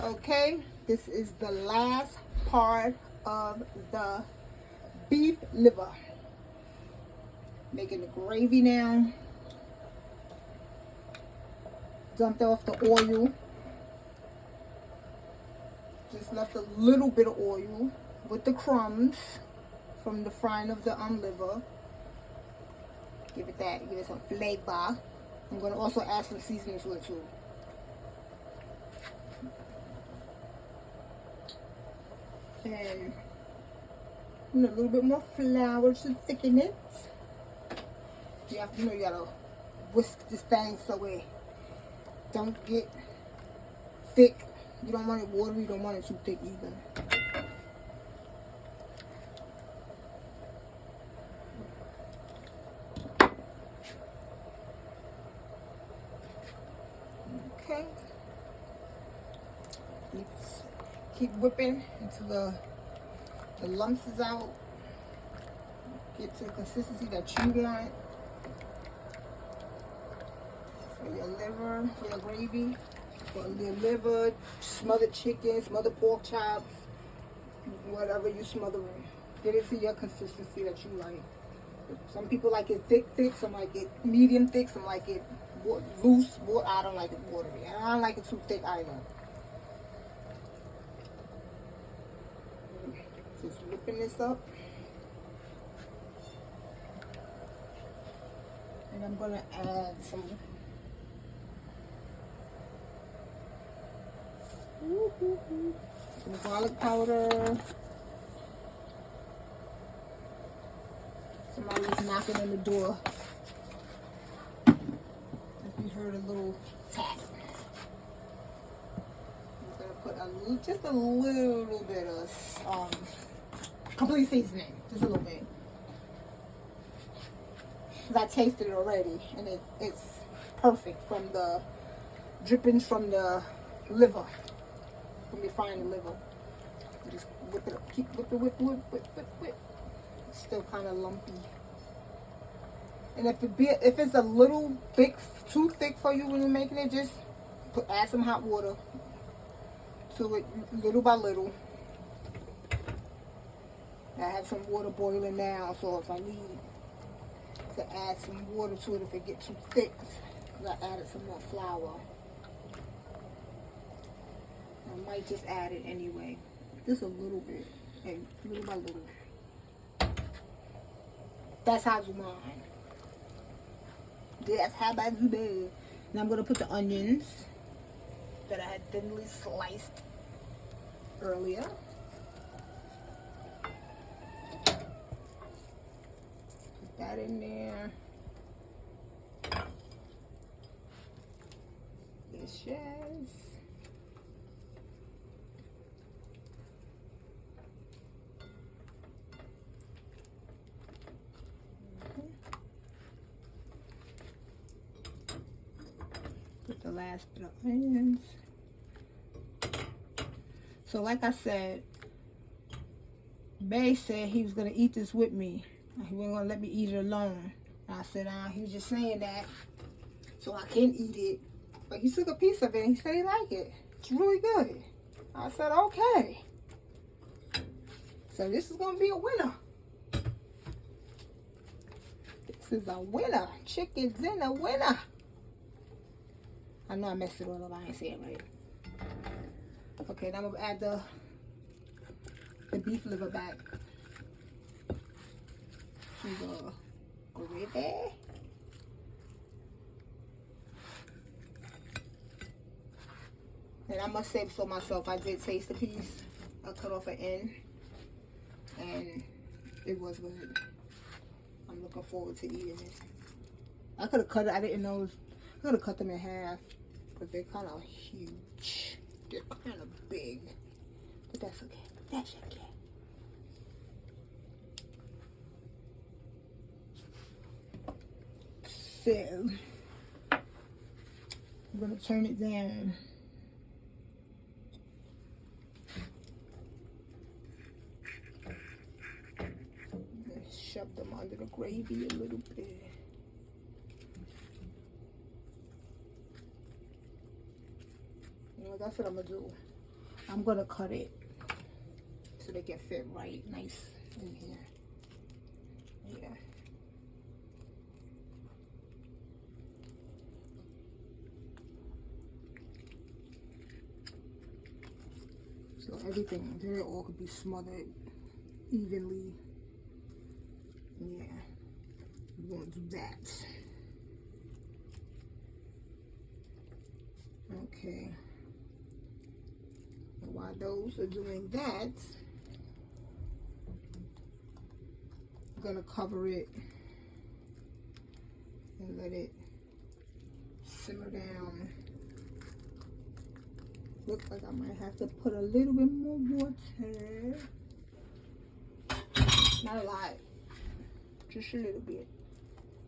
Okay, this is the last part of the beef liver. Making the gravy now. Dumped off the oil. Just left a little bit of oil with the crumbs from the frying of the liver. Give it some flavor. I'm going to also add some seasoning to it too. And a little bit more flour to thicken it. You gotta whisk this thing so it don't get thick. You don't want it watery, you don't want it too thick either. Okay. Keep whipping until the lumps is out. Get to the consistency that you want for your liver, for your gravy, for your liver, smothered chicken, smothered pork chops, whatever you smothering. Get it to your consistency that you like. Some people like it thick, some like it medium thick, some like it loose. I don't like it watery. I don't like it too thick either. Just whipping this up. And I'm going to add some garlic powder. Somebody's knocking on the door. If you heard a little tap. I'm going to put just a little bit of complete seasoning. Just a little bit. Because I tasted it already. And it's perfect from the drippings from the liver. From your frying the liver. You just whip it up. Keep whip. It's still kind of lumpy. And if it's a little bit too thick for you when you're making it, just add some hot water to it little by little. I have some water boiling now, so if I need to add some water to it if it gets too thick, because I added some more flour. I might just add it anyway, just a little bit, and little by little. That's how I do mine. That's how I do mine. Now I'm going to put the onions that I had thinly sliced earlier. Put that in there. Delicious. Put the last bit of onions. So like I said, Bay said he was going to eat this with me. He wasn't going to let me eat it alone. I said, he was just saying that so I can eat it. But he took a piece of it and he said he liked it. It's really good. I said, okay. So this is going to be a winner. This is a winner. Chicken dinner winner. I know I messed it all up. I ain't say it right. Okay, now I'm going to add the beef liver back to the gravy. And I must say so myself, I did taste the piece. I cut off an end. And it was good. I'm looking forward to eating it. I could have cut it. I didn't know. I could have cut them in half. But they're kind of huge. They're kind of big. But that's okay. That's okay. So, I'm going to turn it down. Shove them under the gravy a little bit. You know, that's what I'm going to do. I'm gonna cut it so they can fit right nice in here. Yeah. So everything there all could be smothered evenly. Yeah. We're gonna do that. Okay. And while those are doing that, I'm gonna cover it and let it simmer down. Looks like I might have to put a little bit more water. Not a lot, just a little bit.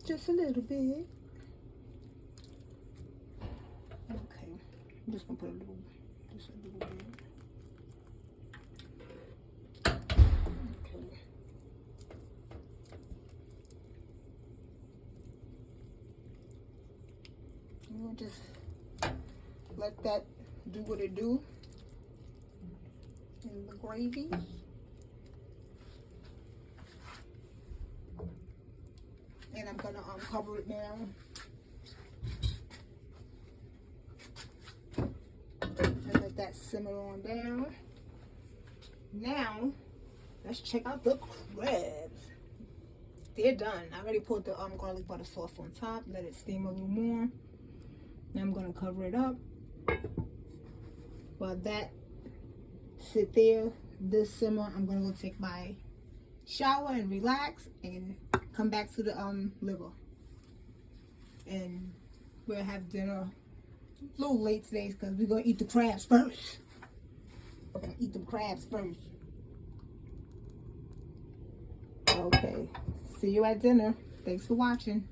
Just a little bit. Okay, I'm just gonna put just a little bit. Okay. And we'll just let that do what it do in the gravy. And I'm gonna cover it now. And let that simmer on down. Now, let's check out the crabs. They're done. I already put the garlic butter sauce on top. Let it steam a little more. Now I'm gonna cover it up. While that sit there, this simmer, I'm gonna go take my shower and relax and come back to the liver. And we'll have dinner a little late today because we're gonna eat the crabs first. We're gonna eat the crabs first. Okay, see you at dinner. Thanks for watching.